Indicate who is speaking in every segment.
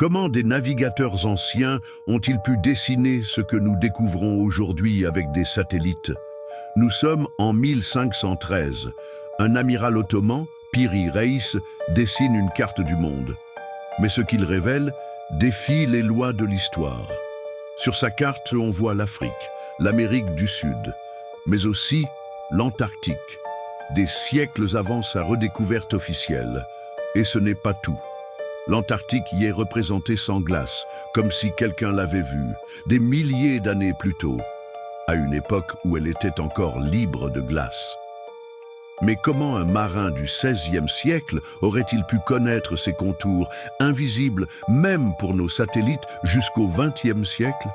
Speaker 1: Comment des navigateurs anciens ont-ils pu dessiner ce que nous découvrons aujourd'hui avec des satellites? Nous sommes en 1513. Un amiral ottoman, Piri Reis, dessine une carte du monde. Mais ce qu'il révèle défie les lois de l'histoire. Sur sa carte, on voit l'Afrique, l'Amérique du Sud, mais aussi l'Antarctique, des siècles avant sa redécouverte officielle. Et ce n'est pas tout. L'Antarctique y est représenté sans glace, comme si quelqu'un l'avait vu, des milliers d'années plus tôt, à une époque où elle était encore libre de glace. Mais comment un marin du XVIe siècle aurait-il pu connaître ces contours, invisibles même pour nos satellites jusqu'au XXe siècle?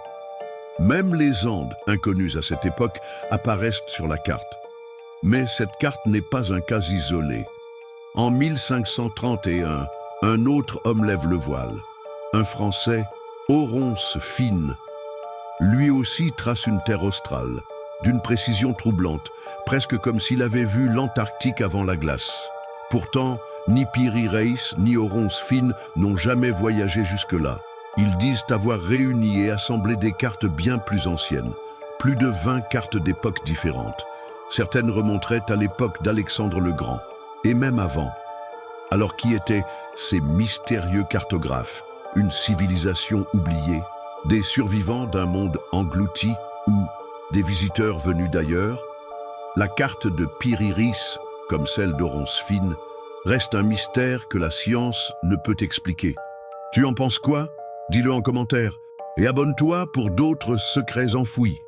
Speaker 1: Même les Andes, inconnues à cette époque, apparaissent sur la carte. Mais cette carte n'est pas un cas isolé. En 1531, un autre homme lève le voile. Un Français, Oronce Fine. Lui aussi trace une terre australe, d'une précision troublante, presque comme s'il avait vu l'Antarctique avant la glace. Pourtant, ni Piri Reis ni Oronce Fine n'ont jamais voyagé jusque-là. Ils disent avoir réuni et assemblé des cartes bien plus anciennes, plus de 20 cartes d'époques différentes. Certaines remonteraient à l'époque d'Alexandre le Grand, et même avant. Alors qui étaient ces mystérieux cartographes? Une civilisation oubliée? Des survivants d'un monde englouti ou des visiteurs venus d'ailleurs? La carte de Piri Reis, comme celle d'Oronce Fine, reste un mystère que la science ne peut expliquer. Tu en penses quoi? Dis-le en commentaire et abonne-toi pour d'autres secrets enfouis.